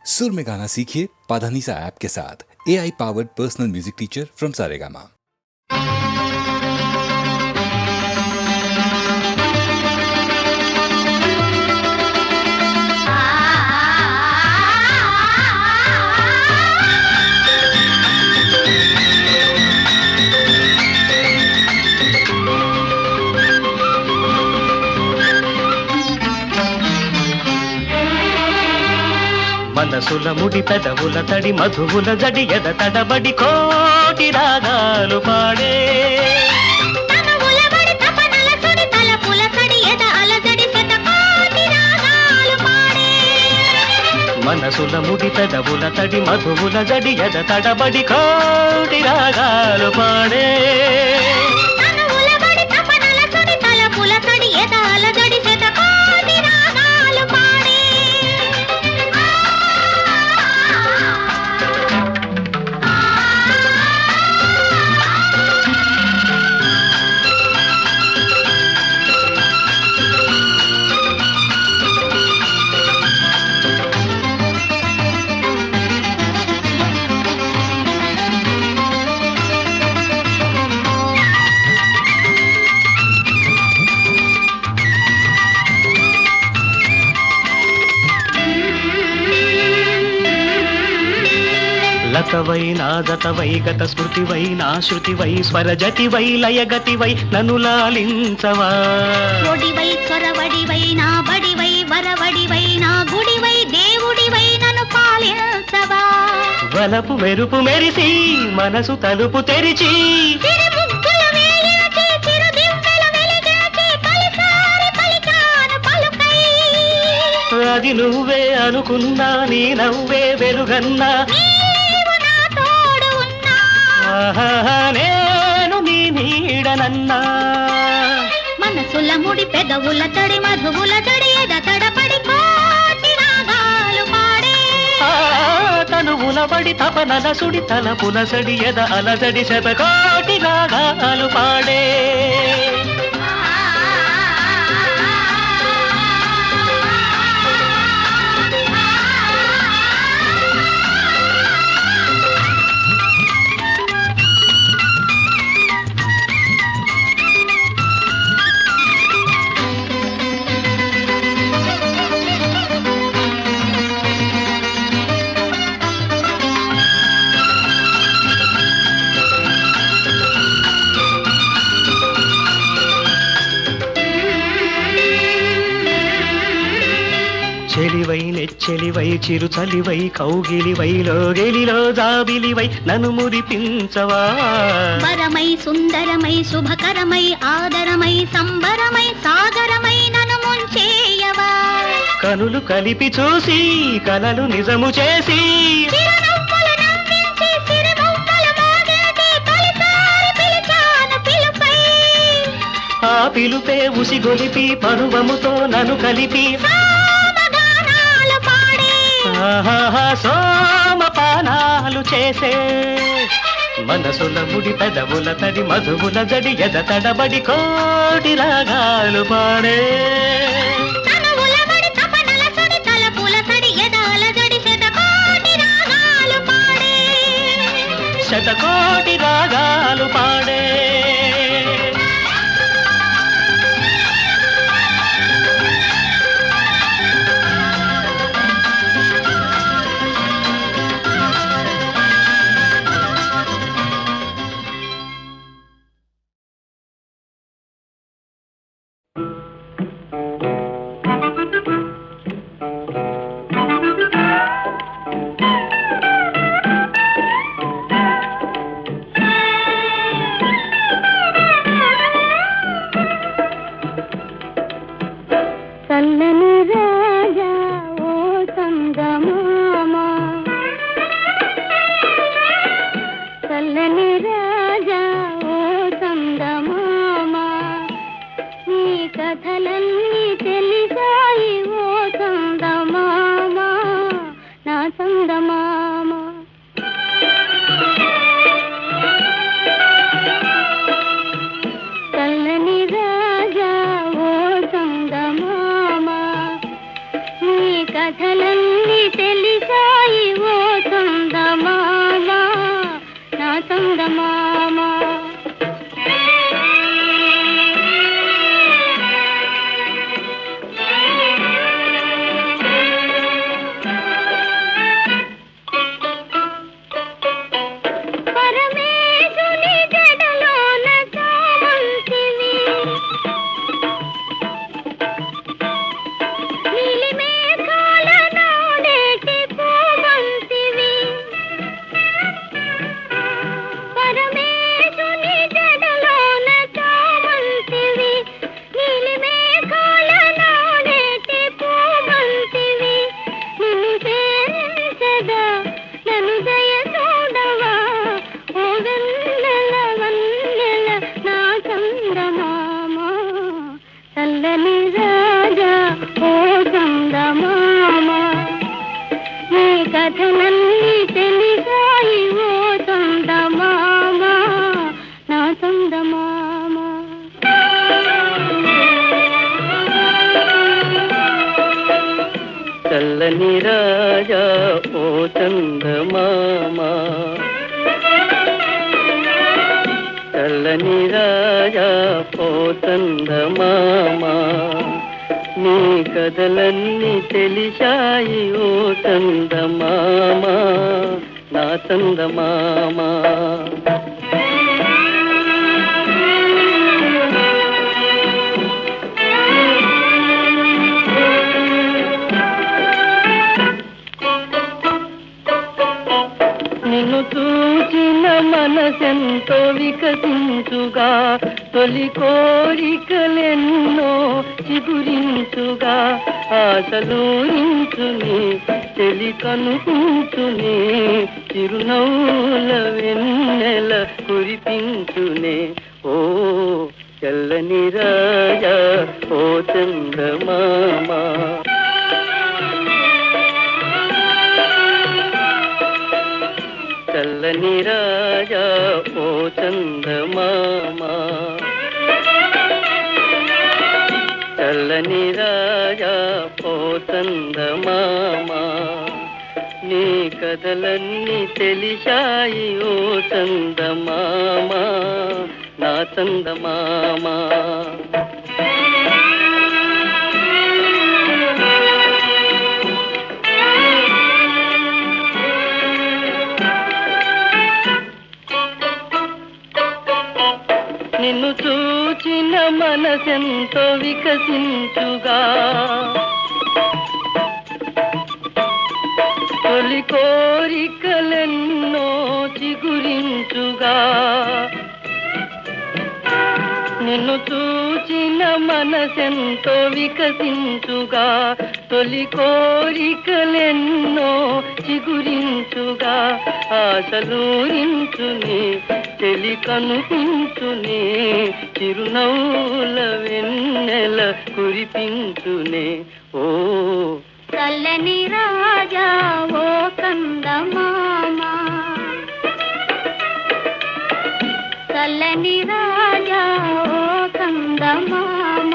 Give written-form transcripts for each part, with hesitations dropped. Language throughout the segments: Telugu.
सुर में गाना सीखिए पाधानीसा ऐप के साथ। AI powered personal music teacher from Saregama. మనసుల ముడి పెదవుల తడి మధువుల జడి ఎద తడబడి కోటి రాగాలు పాడే మనసుల ముడి పెదవుల తడి మధువుల జడి ఎద తడబడి కోటి రాగాలు పాడే లతవై నాదతవై గత స్మృతివై నా శృతివై స్వరజతివై లయగతివై నన్ను లాలించవా ఒడివై చొరవడివై నా బడివై వరవడివై నా గుడివై దేవుడివై నన్ను పాలించవా వలపు మెరుపు మెరిసి మనసు తలుపు తెరిచి అది నువ్వే అనుకున్నా నీ నవ్వే వెలుగన్నా నేను నీ నీడనన్నా మనసుల ముడి పెదవుల తడి మధువుల తడి ఎద తడపడి కోటి రాగాలు పాడే తనువుల బడి తపనల సుడి తల పులసడి ఎద అలజడి శతకోటి రాగాలు పాడే చెలివై నెచ్చెలివై చిరు చలివై కౌగిలివై లోగెలిలో జాబిలివై నన్ను మురిపించవా వరమై సుందరమై శుభకరమై ఆదరమై సంబరమై సాగరమై నన్ను ముంచేయవా కనులు కలిపి చూసి కలలు నిజము చేసి ఆ పిలుపే ఉసిగొలిపి పరువముతో నన్ను కలిపి సోమపానాలు చేసే మనసుల ముడి పెదవుల తడి మధువుల జడి ఎద తడబడి కోటి రాగాలు పాడే శతకోటి రాగాలు పాడే చల్లని రాజా ఓ సంగమామ చల్లని రాజా ఓ సంగమామ నీ కథలన్నీ తెలిసాయి ఓ సంగమామ నా సంగమామ చల్లని రాజా ఓ సంగమామ నీ కథలన్నీ తెలిసాయి కథలన్నీ తెలిసాయి ఓ చందమామ, నా చందమామ. చల్లని రాజా ఓ చందమామ, చల్లని రాజా ఓ చందమామ, నీ కథలన్నీ తెలిసాయి ఓ చందమామ, నా చందమామ. నిన్ను చూచిన మనసెంతో వికసించుగా, తొలి కోరికలెన్నో చిగురించుగా, ఆశలూరించుని తెలి కనుకుంచుని, చిరునవ్వుల వెన్నెల కురిపించునే ఓ చల్లని రాజా ఓ చందమామ. చల్లని రాజా ఓ చందమామ, చల్లని రాజా ఓ చందమామ, నీ కథలన్నీ తెలిసాయి ఓ చందమామ, నా చందమామ. నిన్ను చూచిన మనసెంతో వికసించుగా, తొలి కోరికలెన్నో చిగురించుగా, నిన్ను చూచిన మనసెంతో వికసించుగా, తొలి కోరికలెన్నో చిగురించుగా, ఆశలూరించుని తెలి కనుపించుని, చిరునవ్వుల వెన్నెల కురిపించునే ఓ చల్లని రాజా ఓ చందమామ, చల్లని రాజా ఓ చందమామ,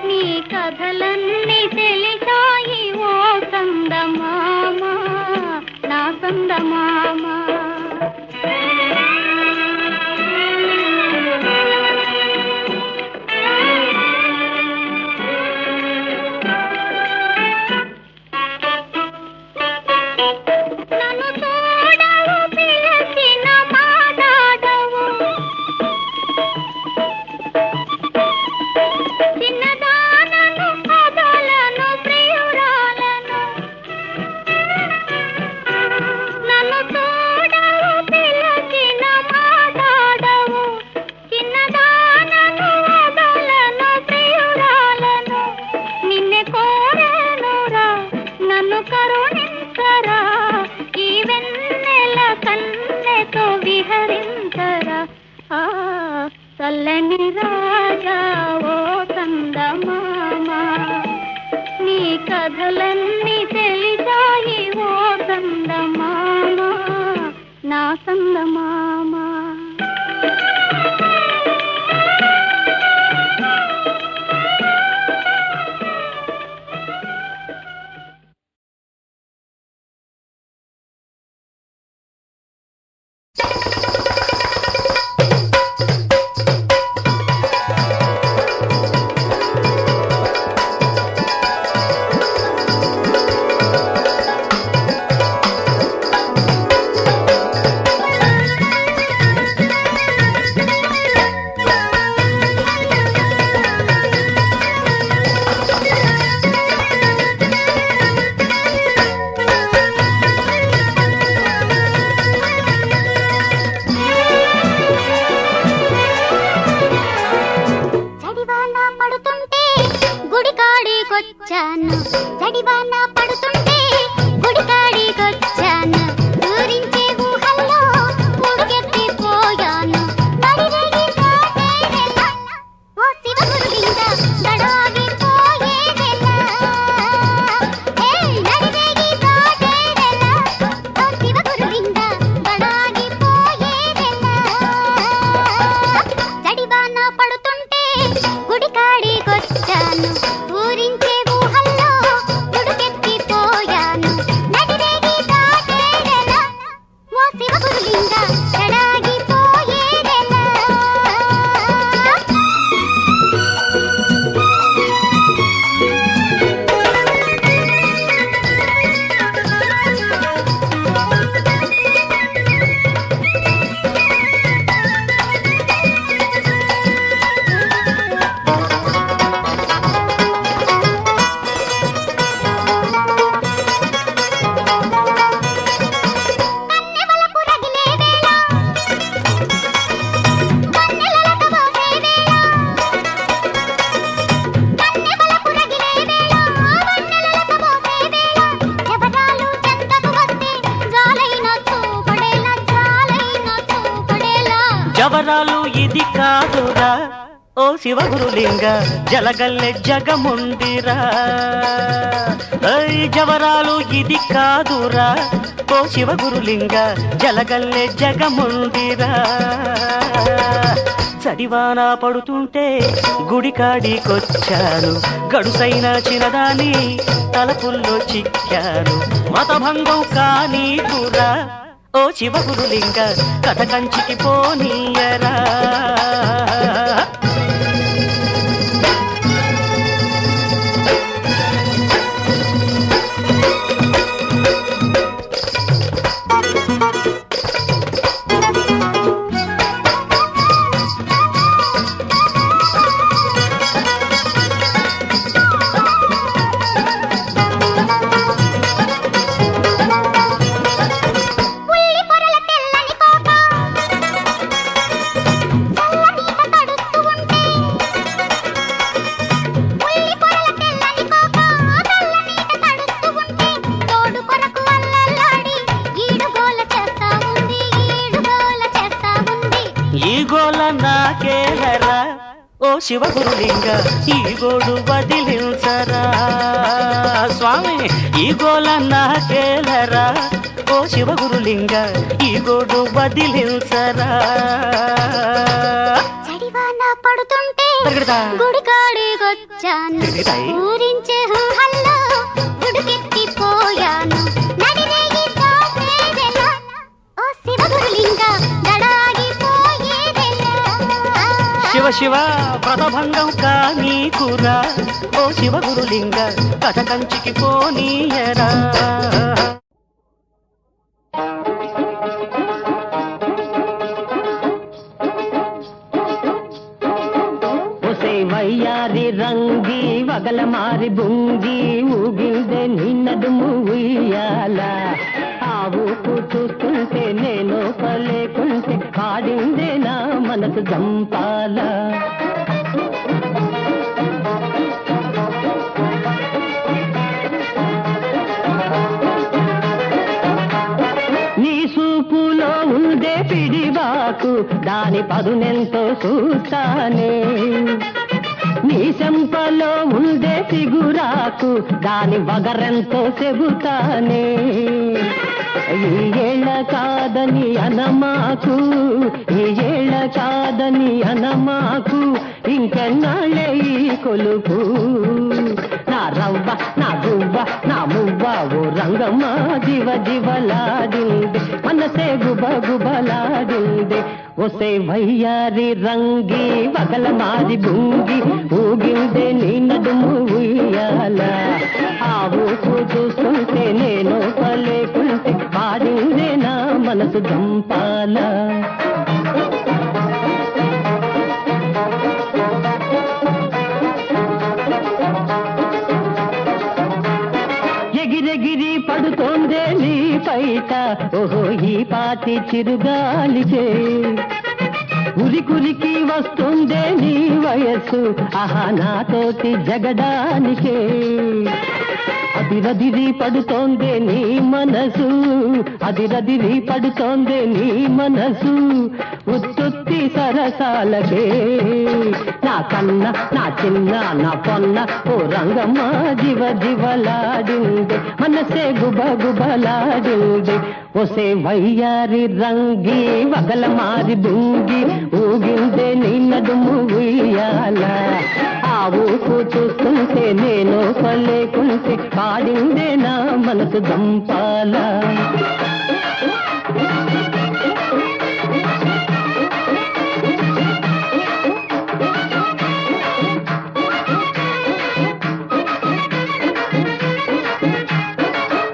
నీ కథలన్నీ తెలిసాయి ఓ చందమామ, నా చందమామ. నన్ను చూడవు పిలచిన మాట్లాడవు, చిన్నదానను కథలను ప్రియురాలను. నన్ను చూడవు పిలచిన మాట్లాడవు, చిన్నదానను కథలను ప్రియురాలను. నిన్నే కోరేనురా నన్ను కరుణించరా, ఈ వెన్నెల కన్నెతో విహరించరా. ఆ చల్లని రాజా ఓ చందమామ, నీ కథలన్నీ తెలిసాయి ఓ చందమామ, నా చందమామ. కాదురా ఓ శివగురులింగ జలగల్లె జగముందిరా జవరాలు ఇది కాదురా ఓ శివగురులింగ జలగల్లె జగముందిరా చడివాన పడుతుంటే గుడికాడికొచ్చాను గడుసైన చిన్నదాని తలపుల్లో చిక్కాను మతభంగం కానీ కురా ఓ శివగురులింగ కథ కంచికి పోనీయరా నాకేలరా ఓ శివగురులింగ ఈ గోడు వదిలించరా స్వామి ఈ గోల నాకేలరా ఓ శివగురులింగ ఈ గోడు వదిలించరా చడివాన పడుతుంటే గుడికాడికొచ్చాను ఊరించే హల్లో గుడికెత్తిపోయాను నడిరేగి తాపేదెలా ఓ శివగురులింగ శివ శివ వ్రతభంగం కానీ కురా ఓ శివగురులింగ కథ కంచికి పోనీయరా వయ్యారి రంగి వగల మారి బుంగి ఊగిందే నిన్నడుము ఉయ్యాల ఆవు చూస్తుంటే నేను పలేకుంటే పాడిందే నా మనసు జంపాల నీ సూపులో ఉందే పిడివాకు దాని పదునెంతో చూస్తానే నీ చెంపలో ఉండే సిగురాకు దాని వగరెంతో చెబుతానే ఈ ఏళ్ళ కాదని అనమాకు ఈ ఏళ్ళ కాదని అనమాకు ఇంకెన్నాళ్ళే ఈ కొలుపు నా రవ్వ నా గువ్వ నా మువ్వ ఓ రంగమ్మ జివ జివలాడింది మనసే గుబ గుబలాడింది ఒసే వయ్యారి రంగి వగల మాది బుంగి ఊగిందే నీ నడుము ఉయ్యాల ఆవు చూస్తుంటే నేను పలేకుంటే పాడిందే నా మనసు జంపాల ఎగిరెగిరి పడుతోందే నీ పైట ఓహో ఈ పాతి చిరుగాలికే ఉరికురికి వస్తుందే నీ వయస్సు ఆహా నాతోటి జగడానికే అదిరదిరి పడుతోందే నీ మనసు అదిరదిరి పడుతోందే నీ మనసు ఉత్తుత్తి సరసాలకే నా కన్న నా చిన్న నా పొన్న ఓ రంగమ్మ జివ జివలాడింది మనసే గుబ గుబలాడింది ఒసే వయ్యారి రంగి వగల మారి బుంగి ఊగిందే నీ నడుము ఉయ్యాల ఆవు చూస్తుంటే నేను పలేకుంటే పాడిందే నా మనసు జంపాల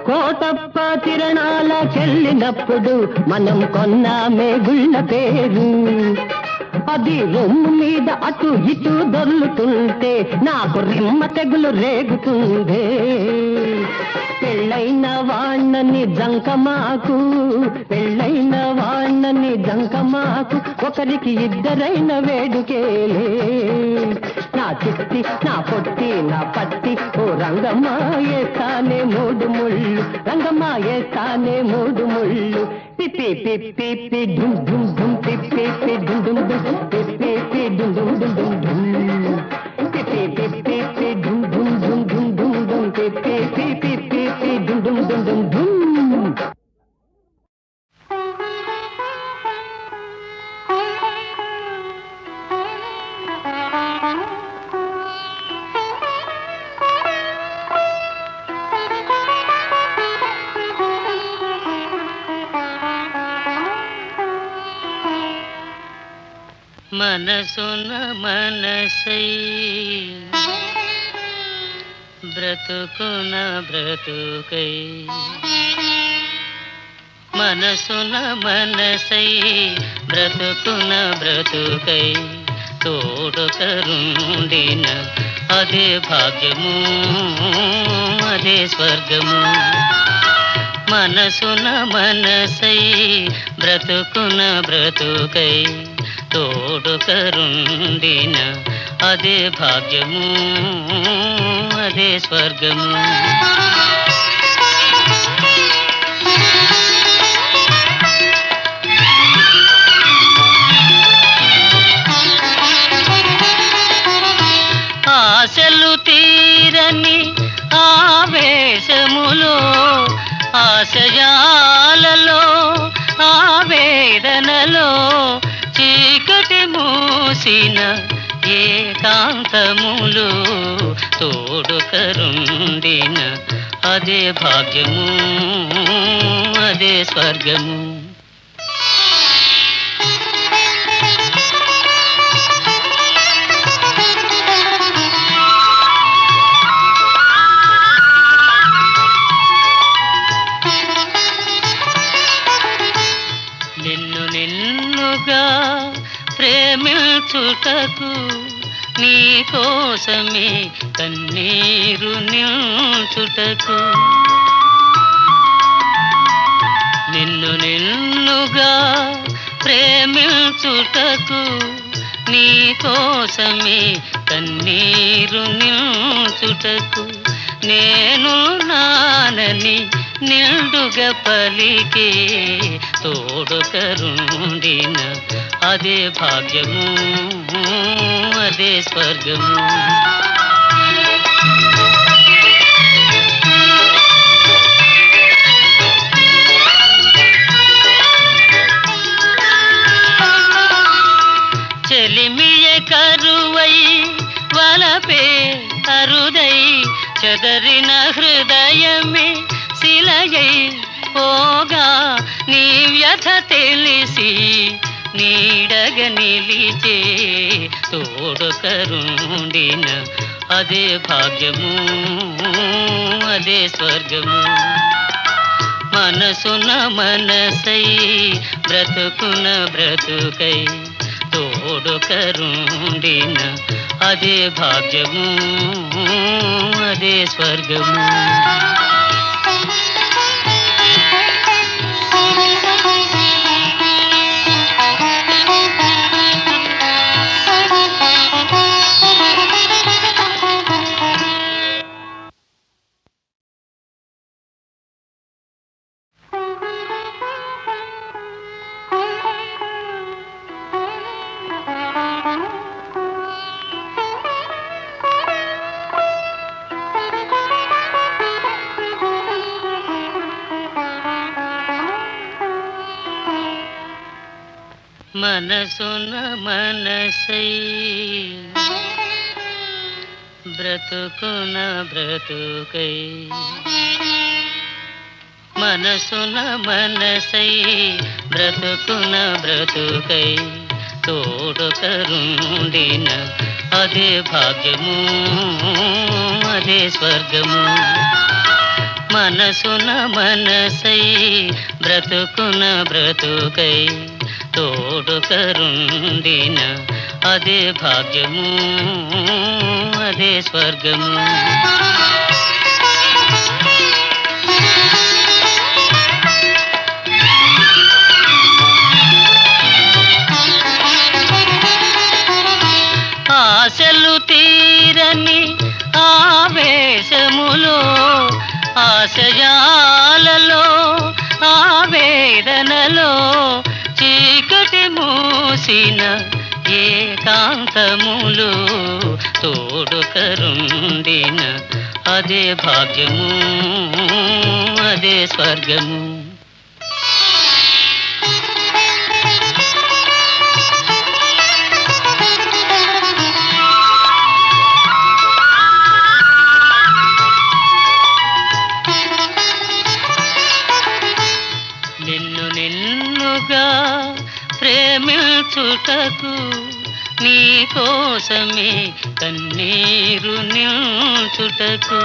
కోటప్ప తిరణాలకెళ్ళినప్పుడు మనం కొన్నామే గుళ్ళ పేరు అది రొమ్ము మీద అటు ఇటు దొర్లుతుంటే నాకు రిమ్మ తెగులు రేగుతుందే పెళ్ళైన వాణ్ణని జంకమాకు పెళ్ళైన వాణ్ణని జంకమాకు ఒకరికి ఇద్దరైన వేడుకేలే నా చిట్టి నా పొట్టి నా పట్టి ఓ రంగమ్మ ఏస్తానే మూడు ముళ్ళు రంగమ్మ ఏస్తానే మూడు ముళ్ళు పిప్పి పిప్పి పి డుమ్ డుమ్ డుమ్ పిప్పి పి డుమ్ డుమ్ డుమ్ పిప్పి పి డుమ్ డుమ్ డుమ్ డుమ్ డుమ్ పిప్పి పిప్పి పి డుమ్ డుమ్ డుమ్ డుమ్ డుమ్ డుమ్ పిప్పి పి పిప్పి పి డుమ్ డుమ్ డుమ్ డుమ్ డుమ్. మనసున మనసై బ్రతుకున బ్రతుకై మనసున మనసై బ్రతుకున బ్రతుకై తోడు కరుండిన అదే భాగ్యము అదే స్వర్గము మనసున మనసై బ్రతుకున బ్రతుకై తోడు కరుండిన అదే భాగ్యము అదే స్వర్గము ఆశలు తీరని ఆవేశములో ఆశయాలలో ఆవేదనలో చీకటి మూసిన ఏకాంతములు తోడు కరుండిన అదే భాగ్యము అదే స్వర్గము నిన్ను నిన్నుగా ప్రేమించుటకు నీ కోసమే కన్నీరు నిల్చుటకు నిన్ను నిన్నుగా ప్రేమించుటకు నీ కోసమే కన్నీరు నిల్చుటకు నేను నానని నిండుగా పలికే తోడు కరుండిన అదే భాగ్యము అదే స్వర్గము చెలిమియ కరువై వలపే అరుదై చెదరిన హృదయమే శిలయై పోగా నీ వ్యథ తెలిసి నీడగ నిలిచే తోడు కరుండిన అదే భాగ్యము అదే స్వర్గము మనసున మనసై బ్రతుకున బ్రతుకై తోడు కరుండిన అదే భాగ్యము అదే స్వర్గము మనసున మనసై బ్రతుకున బ్రతుకై మనసున మనసై బ్రతుకున బ్రతుకై తోడు కరుండిన అదే భాగ్యము అదే స్వర్గము మనసున మనసై బ్రతుకున బ్రతుకై తోడు కరుండిన అదే భాగ్యము అదే స్వర్గము ఆశలు తెలిసిన ఏకాంతములు తోడుకరుండిన అదే భాగ్యము అదే స్వర్గము. నిన్ను నిన్నుగా ప్రేమించుటకు నీ కోసమే కన్నీరు నిల్చుటకు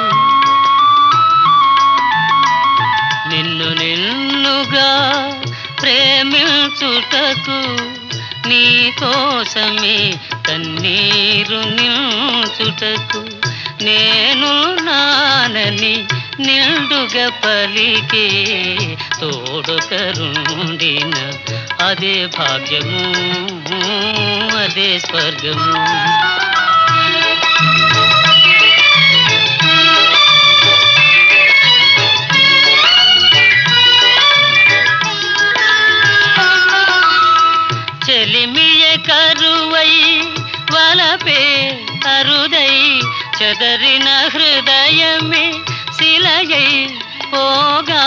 నిన్ను నిన్నుగా ప్రేమించుటకు నీ కోసమే కన్నీరు నిల్చుటకు నేను నానని నిండుగా పలికే తోడుకరుండిన అదే భాగ్యము అదే స్వర్గము. చెలిమియే కరువై వలపే అరుదై చెదరిన హృదయమే శిలయై పోగా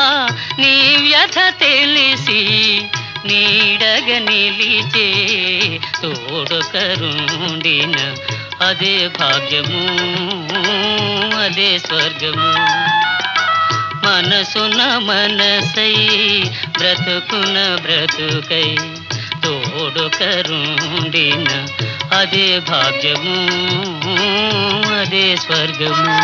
నీ వ్యథ తెలిసి నీడగ నిలిచే తోడుకరుండిన అదే భాగ్యము అదే స్వర్గము. మనసున మనసై బ్రతుకున బ్రతుకై తోడుకరుండిన అదే భాగ్యము అదే స్వర్గము.